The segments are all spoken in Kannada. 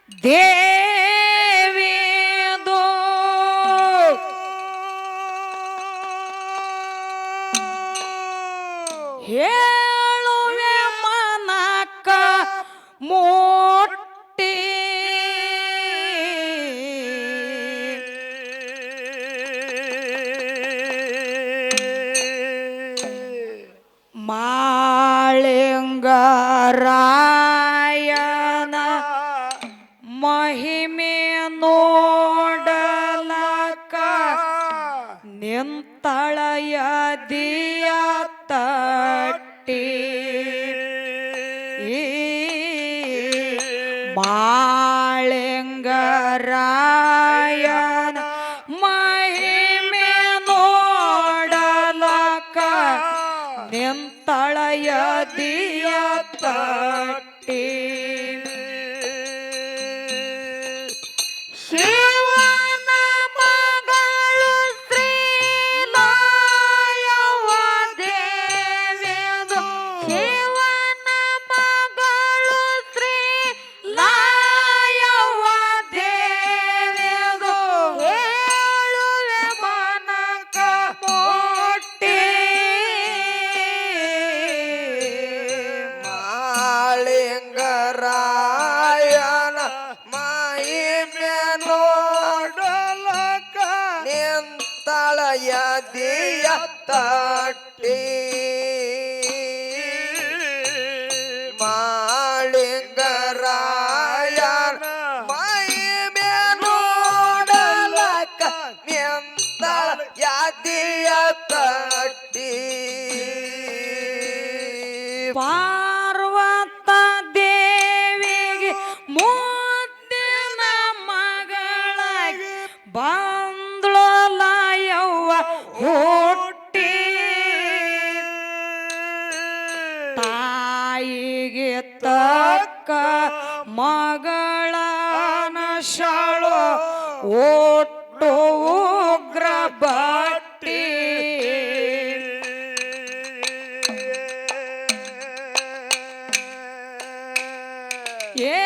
ದೇವಿದು ಹೇಳುವೆ ಮನಕ ಮುಟ್ಟಿ ಮಾಳಿಂಗರಾಯನ ಮಹಿಮೆ ನೋಡಲಕ ನಿಂತಳಯ ದಿಯ ತಟ್ಟಿ ಮಾಳಿಂಗರಾಯನ ಮಹಿಮೆ ನೋಡಲಕ ನಿಂತಳಯ ದಿಯ ತಟ್ಟಿ ಶಿವನ ಮಗಳು ಶ್ರೀಲಾಯವ್ವ ದೇವಿದು ಶಿವನ ಮಗಳು ಶ್ರೀಲಾಯವ್ವ ದೇವಿದು ಹೇಳುವೆ ಮನಕ ಮುಟ್ಟಿ ಮಾಳಿಂಗರಾಯನ ಮಹಿಮೆ ನೋಡಲಕ ನಿಂತಳಯ ದಿಯ ತಟ್ಟಿ ಮಾಳಿಂಗರಾಯನ ಮಹಿಮೆ ನೋಡಲಕ ನಿಂತಳಯ ದಿಯ ತಟ್ಟಿ ಪಾರ್ವತ ದೇವಿಗೆ ಮುದ್ದಿನ ಮಗಳಾಗಿ ಬಂದ್ಳೋಲ ಯವ್ವ ಹುಟ್ಟಿ ತಾಯಿಗೆ ತಕ್ಕ ಮಗಳನ ಶಾಳು ಒಟ್ಟು ಉಗ್ರ ಬಟ್ಟಿ ಏ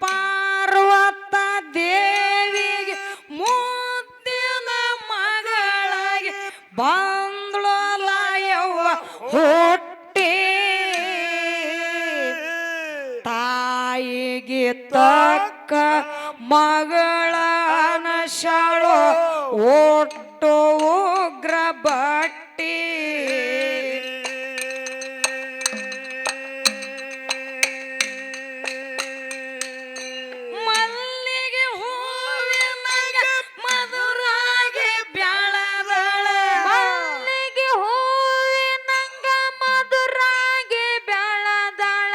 ಪಾರ್ವತ ದೇವಿಗೆ ಮುದ್ದಿನ ಮಗಳಾಗಿ ಬಂದ್ಳೋಲ ಯವ್ವ ಹುಟ್ಟಿ ತಾಯಿಗೆ ತಕ್ಕ ಮಗಳನ ಶಾಳು ಒಟ್ಟು ಉಗ್ರ ಬಟ್ಟಿ ಮಲ್ಲಿಗೆ ಹೂವಿನಂಗ ಮಧುರಾಗಿ ಬ್ಯಾಳದಳ ಮಲ್ಲಿಗೆ ಹೂವಿನಂಗ ಮಧುರಾಗಿ ಬ್ಯಾಳದಳ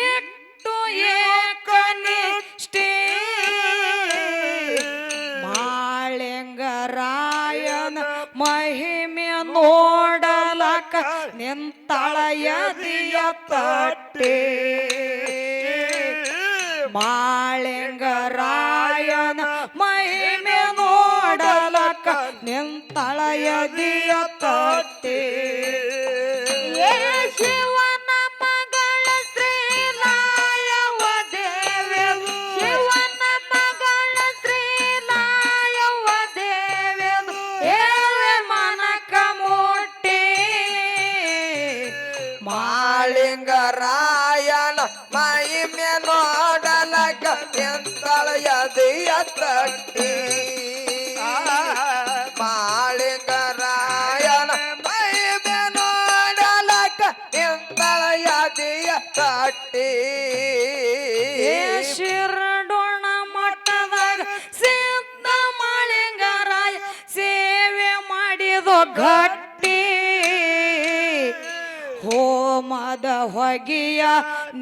ಇಟ್ಟು ಏಕನಿಷ್ಠೆ ಮಾಳಿಂಗರಾಯನ ಮಹಿಮೆ ನೋಡಲಕ ನಿಂತಳಯ ದಿಯ ತಟ್ಟಿ ಮಾಳಿಂಗರಾಯನ ಮಹಿಮೆ ನೋಡಲಕ ನಿಂತಳಯ ದಿಯ ತಟ್ಟಿ ಶಿವನ ಮಗಳ ಶ್ರೀಲಾಯವ್ವ ದೇವಿದು ಶಿವನ ಮಗಳ ಶ್ರೀಲಾಯವ್ವ ದೇವಿದು ಹೇಳುವೆ ಮನಕ ಮುಟ್ಟಿ ಮಾಳಿಂಗರಾಯನ ಮಹಿಮೆ ನೋಡಲಕ ನಿಂತಳಯ ದಿಯ ತಟ್ಟಿ ಮಾಳಿಂಗರಾಯನ ಮಹಿಮೆ ನೋಡಲಕ ನಿಂತಳಯ ದಿಯ ತಟ್ಟಿ ಶಿರಡೋಣ ಮಠದಾಗ ಸಿದ್ಧ ಮಾಳಿಂಗರಾಯ ಸೇವೆ ಮಾಡಿದೋ ಗಟ್ಟಿ ಹೋಮದ ಹೊಗೆಯ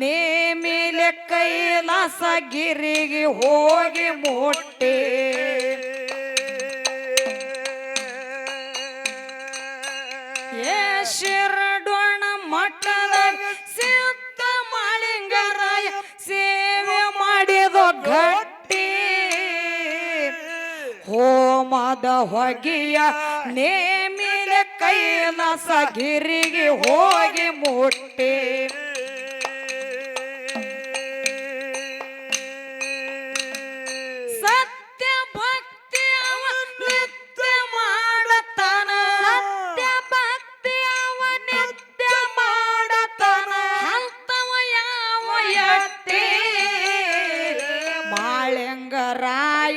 ನೇಮಿಲೆ ಕೈಲಾಸ ಗಿರಿಗೆ ಹೋಗಿ ಮುಟ್ಟಿ ಏ ಶಿರಡೋಣ ಮಠದಾಗ ಸಿದ್ಧ ಮಾಳಿಂಗರಾಯ ಸೇವೆ ಮಾಡಿದೋ ಗಟ್ಟಿ ಹೋಮದ ಹೊಗೆಯ ನೇಮಿಲೆ ಕೈಲಾಸ ಗಿರಿಗೆ ಹೋಗಿ ಮುಟ್ಟಿ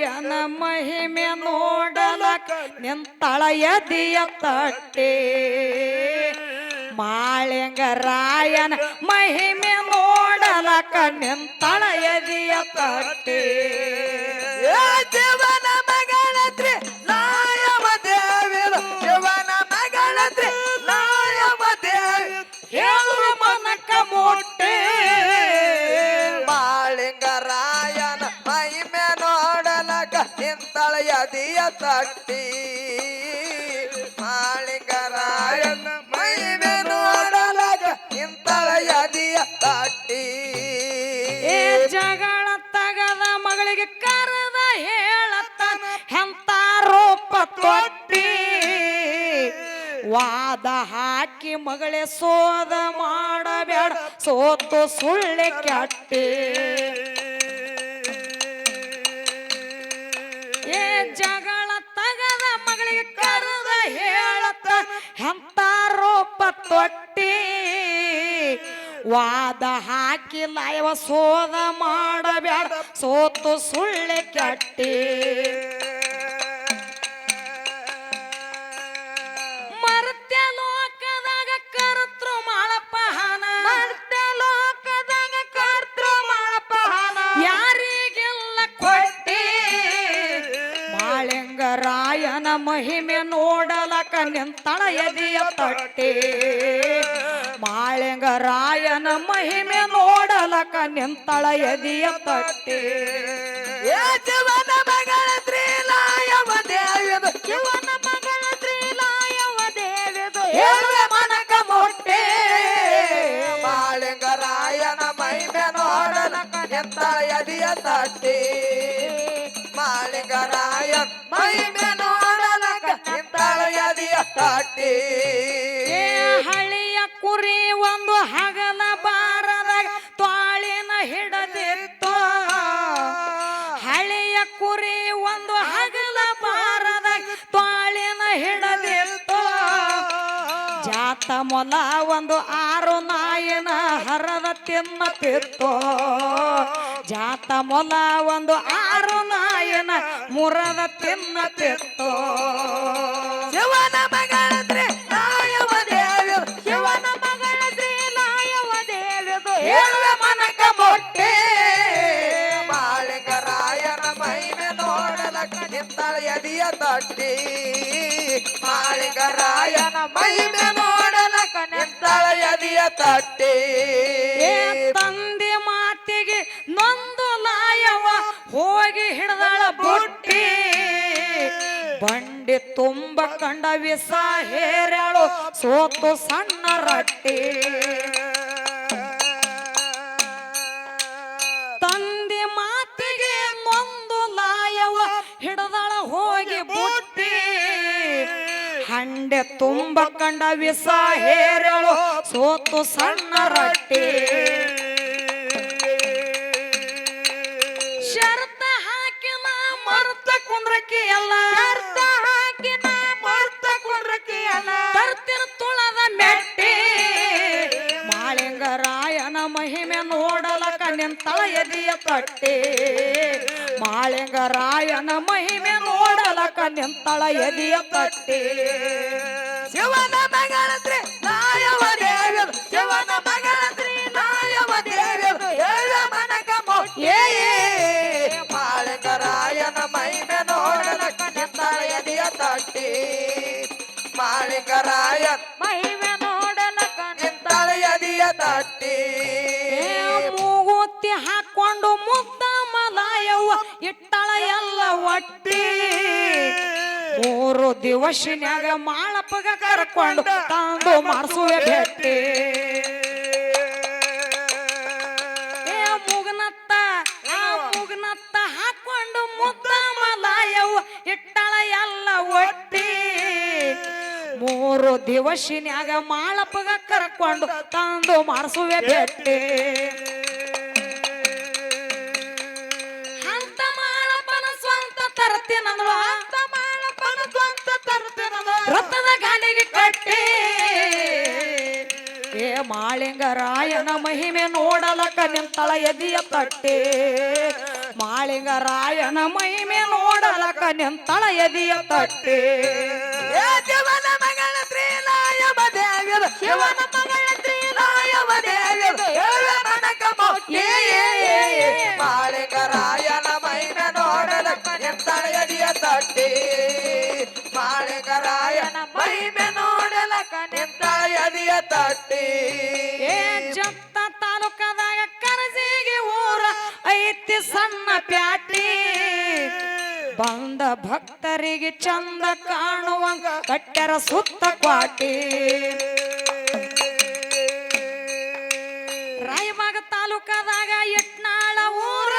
ಮಾಳಿಂಗರಾಯನ ಮಹಿಮೆ ನೋಡಲಕ ನಿಂತಳ ಎದಿಯ ತಟ್ಟೆ ಮಾಳಿಂಗರಾಯನ ಮಹಿಮೆ ನೋಡಲಕ ನಿಂತಳ ಎದಿಯ ತಟ್ಟೆ ಶಿವನ ಮಗಳತ್ರಿ ನಾಯವ ದೇವಿದ ಶಿವನ ಮಗಳತ್ರಿ ನಾಯವ ದೇವಿ ಹೇಳುವ ಮನಕ ಮೊಟ್ಟೆ ಮಾಳಿಂಗರಾಯನ ಮಹಿಮೆ ನೋಡಲಕ ನಿಂತಳ ಎದಿಯ ತಟ್ಟಿ ಮಾಳಿಂಗರಾಯನ ಮಹಿಮೆ ನೋಡಲಕ ನಿಂತಳ ಎದಿಯ ತಟ್ಟಿ ಏ ಜಗಳ ತಗದ ಮಗಳಿಗೆ ಕರೆದ ಹೇಳತ್ತಾನ ಎಂತ ರೂಪ ತೊಟ್ಟಿ ವಾದ ಹಾಕಿ ಮಗಳೇ ಸೋದ ಮಾಡಬೇಡ ಸೋತು ಸುಳ್ಳೆ ಕೆಟ್ಟಿ ಏ ಜಗಳ ತಗದ ಮಗಳಿಗೆ ಕರೆದ ಹೇಳತ್ತಾನ ಎಂತ ರೂಪ ತೊಟ್ಟಿ ವಾದ ಹಾಕಿ ಲಯವ ಸೋದ ಮಾಡಬೇಡ ಸೋತು ಸುಳ್ಳೆ ಕೆಟ್ಟಿ ಮರ್ತ್ಯ ಲೋಕದಾಗ ಕರ್ತೃ ಮಾಳಪಹಾನ ಮರ್ತ್ಯ ಲೋಕದಾಗ ಕರ್ತೃ ಮಾಳಪಹಾನ ಯಾರಿಗೆಲ್ಲ ಕೊಟ್ಟಿ ಮಾಳಿಂಗರಾಯನ ಮಹಿಮೆ ನೋಡಲಕ ನಿಂತಳ ಎದಿಯ ತಟ್ಟೆ ಮಾಳಿಂಗರಾಯನ ಮಹಿಮೆ ನೋಡಲಕ ನಿಂತಳ ಎದಿಯ ತಟ್ಟೆ ಶಿವನ ಮಗಳ ತ್ರಿಲಾಯವ ದೇವಿದು ಶಿವನ ಮಗಳ ತ್ರಿಲಾಯವ ದೇವಿದು ಹೇಳುವ ಮನಕ ಮೊಟ್ಟೆ ಮಾಳಿಂಗರಾಯನ ಮಹಿಮೆ ನೋಡಲಕ ನಿಂತಳ ಎದಿಯ ತಟ್ಟಿ ಮಾಳಿಂಗರಾಯನ ಮಹಿಮೆ ನೋಡಲಕ ನಿಂತಳ ಎದಿಯ ತಟ್ಟಿ ಏ ಹಳಿಯ ಕುರಿ ಒಂದು ಹಗಲ ಬಾರದಾಗ ತ್ವಾಳಿನ ಹಿಡದಿತ್ತು ಹಳೆಯ ಕುರಿ ಒಂದು ಹಗಲ ಬಾರದಾಗ ತ್ವಾಳಿನ ಹಿಡದಿತ್ತು ಜಾತ ಮೊಲ ಒಂದು 6 ನಾಯಿನ ಹರದ ತಿನ್ನತಿತ್ತು ಜಾತ ಮೊಲ ಒಂದು 6 ನಾಯಿನ ಮುರದ ತಿನ್ನತಿತ್ತು ಶಿವನ ಮಗಳ ತ್ರಿಲಾಯವ ದೇವಿದು ಶಿವನ ಮಗಳ ತ್ರಿಲಾಯವ ದೇವಿದು ಹೇಳುವ ಮನಕ ಮೊಟ್ಟೆ ಮಾಳಿಂಗರಾಯನ ಮಹಿಮೆ ನೋಡಲಕ ನಿಂತಳ ಎದಿಯ ತಟ್ಟಿ ಮಾಳಿಂಗರಾಯನ ಮಹಿಮೆ ನೋಡಲಕ ನಿಂತಳ ಎದಿಯ ತಟ್ಟಿ ಏ ತಂದೆ ಮಾತಿಗೆ ನೊಂದು ಲಾಯವ ಹೋಗಿ ಹಿಡ್ದಳ ಬುಟ್ಟಿ ಬಂಡಿ ತುಂಬ ಕಂಡ ವಿಸ ಹೇರಳು ಸೋತು ಸಣ್ಣ ರಟ್ಟಿ ತಂದೆ ಮಾತಿಗೆ ನೊಂದು ಲಾಯವ ಹಿಡ್ದಳ ಹೋಗಿ ಬುಟ್ಟಿ ಹಂಡೆ ತುಂಬ ಕಂಡ ವಿಸ ಹೇರಳು ಸೋತು ಸಣ್ಣ ರಟ್ಟಿ ಶರ್ತ ಹಾಕಿನ ಮರ್ತ ಕುಂದ್ರಕಿ ಎಲ್ಲ ಶರ್ತ ಹಾಕಿನ ಮರ್ತ ಕುಂದ್ರಕಿ ಎಲ್ಲ ತರ್ತಿನ ತುಳದ ಮೆಟ್ಟಿ ಮಾಳಿಂಗರಾಯನ ಮಹಿಮೆ ನೋಡಲಕ ನಿಂತಳ ಎದಿಯ ತಟ್ಟಿ ಮಾಳಿಂಗರಾಯನ ಮಹಿಮೆ ನೋಡಲಕ ನಿಂತಳ ಎದಿಯ ತಟ್ಟಿ ಶಿವನ ಮಗಳ ತ್ರಿಲಾಯವ ದೇವಿದು ಶಿವನ ಮಗಳ ತ್ರಿಲಾಯವ ದೇವಿದು ಹೇಳುವ ಮನಕ ಮೊಟ್ಟೆ ಮಾಳಿಂಗರಾಯನ ಮಹಿಮೆ ನೋಡಲಕ ನಿಂತಳ ಎದಿಯ ತಟ್ಟಿ ಮಾಳಿಂಗರಾಯನ ಮಹಿಮೆ ನೋಡಲಕ ನಿಂತಳ ಎದಿಯ ತಟ್ಟಿ ಮೂಗುತ್ತಿ ಹಾಕೊಂಡು ಮುದ್ದ ಮಲಾಯವ್ವ ಇಟ್ಟಳ ಎಲ್ಲ ಒಟ್ಟಿ 3 ದಿವಸನ್ಯಾಗ ಮಾಳಪ್ಪಗ ಕರ್ಕೊಂಡು ತಂದು ಮಾಡಿಸುವೆ ಭೇಟಿ ಮುಗನತ್ತ ಮುಗನತ್ತ ಹಾಕೊಂಡು ಮುದ್ದ ಮಲಾಯವ್ವ ಇಟ್ಟಳ ಎಲ್ಲ ಒಟ್ಟಿ 3 ದಿವಸನ್ಯಾಗ ಮಾಳಪ್ಪಗ ಕರ್ಕೊಂಡು ತಂದು ಮಾಡಿಸುವೆ ಭೇಟಿ ಅಂತ ಮಾಳಪ್ಪನ ಸ್ವಂತ ತರ್ತೀನಂದ್ಳು ಅಂತ ಮಾಳಪ್ಪನ ಸ್ವಂತ ತರ್ತೀನಂದ್ಳು ರಥದ ಗಾಲಿಗೆ ಕಟ್ಟಿ ಏ ಮಾಳಿಂಗರಾಯನ ಮಹಿಮೆ ನೋಡಲಕ ನಿಂತಳ ಎದಿಯ ತಟ್ಟಿ ಮಾಳಿಂಗರಾಯನ ಮಹಿಮೆ ನೋಡಲಕ ನಿಂತಳ ಎದಿಯ ತಟ್ಟಿ ಶಿವನ ಮಗಳ ಶ್ರೀಲಾಯವ ದೇವಿದ ಶಿವನ ಮಗಳ ಶ್ರೀಲಾಯವ ದೇವಿದ ಮನಕ ಮುಟ್ಟಿ ಮಾಳಿಂಗರಾಯನ ಮಹಿಮೆ ನೋಡಲಕ ನಿಂತಳ ಎದಿಯ ತಟ್ಟಿ ಮಾಳಿಂಗರಾಯನ ಮಹಿಮೆ ನೋಡಲಕ ನಿಂತಳ ಎದಿಯ ತಟ್ಟಿ ಜತ್ತ ತಾಲೂಕದಾಗ ಕರಜಿಗೆ ಊರ ಐತಿ ಸಣ್ಣ ಪ್ಯಾಟಿ ಬಂದ ಭಕ್ತರಿಗೆ ಚಂದ ಕಾಣುವಂಗ ಕಟ್ಟರ ಸುತ್ತ ಕ್ವಾಟಿ ರಾಯಬಾಗ ತಾಲೂಕದಾಗ ಯಟ್ನಾಳ ಊರ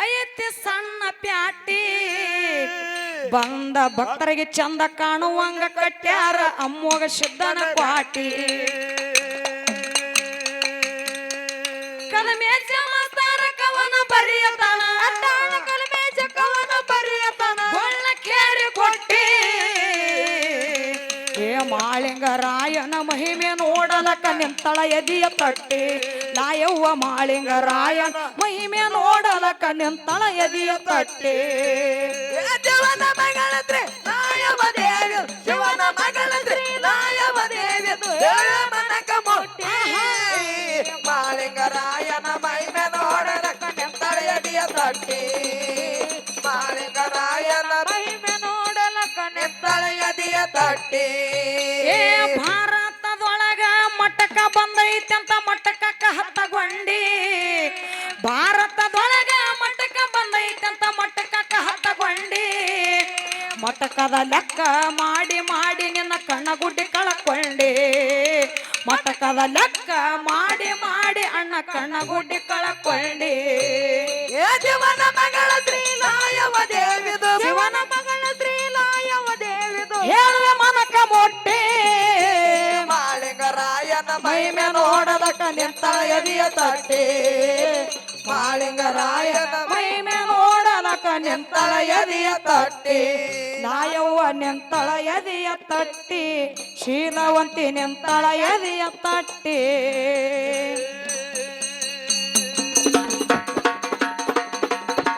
ಐತಿ ಸಣ್ಣ ಪ್ಯಾಟಿ ಬಂದ ಭಕ್ತರಿಗೆ ಚಂದ ಕಾಣುವಂಗ ಕಟ್ಟ್ಯಾರ ಅಮ್ಮೋಗ ಸಿದ್ದನ ಕ್ವಾಟಿ ಕಲಮೇಜ ಮಾಸ್ತರ ಕವನ ಬರೆಯತಾನ ಕಲಮೇಜ ಕವನ ಬರೆಯತಾನ ಒಳ್ಳ ಕೇರಿ ಕೊಟ್ಟಿ ಏ ಮಾಳಿಂಗರಾಯನ ಮಹಿಮೆ ನೋಡಲಕ ನಿಂತಳ ಎದಿಯ ತಟ್ಟಿ ನಾಯವ್ವ ಮಾಳಿಂಗರಾಯನ ಮಹಿಮೆ ನೋಡಲಕ ನಿಂತಳ ಎದಿಯ ತಟ್ಟಿ ಶಿವನ ಮಗಳಂದ್ರೆ ನಾಯವ ದೇವಿ ಶಿವನ ಮಗಳಂದ್ರೆ ನಾಯವ ದೇವಿ ಮನಕ ಮುಟ್ಟಿ ಮಾಳಿಂಗರಾಯನ ಮಹಿಮೆ ನೋಡಲಕ ನಿಂತಳ ಎದಿಯ ತಟ್ಟಿ ಮಾಳಿಂಗರಾಯನ ಮಹಿಮೆ ನೋಡಲಕ ನಿಂತಳ ಎದಿಯ ತಟ್ಟಿ ಏ ಭಾರತದೊಳಗ ಮಟ್ಟಕ ಬಂದೈತಂತ ಮಟ್ಟಕ ಹತ್ತಗೊಂಡಿ ಭಾರತದೊಳಗ ಮಟ್ಟಕ ಬಂದೈತಂತ ಮಟ್ಟಕ ಹತ್ತಗೊಂಡಿ ಮಟಕದ ಲೆಕ್ಕ ಮಾಡಿ ಮಾಡಿ ನಿನ್ನ ಕಣ್ಣಗುಡ್ಡಿ ಕಳಕೊಂಡಿ ಮಟಕದ ಲೆಕ್ಕ ಮಾಡಿ ಮಾಡಿ ಅಣ್ಣ ಕಣ್ಣಗುಡ್ಡಿ ಕಳಕೊಂಡಿ ಶಿವನ ಮಗಳ ಶ್ರೀಲಾಯವ ದೇವಿದು ಶಿವನ ಮಗಳ ಶ್ರೀಲಾಯವ ದೇವಿದು ಹೇಳುವೆ ಮನಕ ಮೊಟ್ಟೆ ಮಾಳಿಂಗರಾಯನ ಮಹಿಮೆ ನೋಡಲಕ ನಿಂತಳ ಎದಿಯ ತಟ್ಟಿ ಮಾಳಿಂಗರಾಯನ ಮಹಿಮೆ ನೋಡಲಕ ನಿಂತಳ ಎದಿಯ ತಟ್ಟಿ ನಾಯವ್ವ ನಿಂತಳ ಎದೆಯ ತಟ್ಟಿ ಶೀಲವಂತಿ ನಿಂತಳ ಎದೆಯ ತಟ್ಟಿ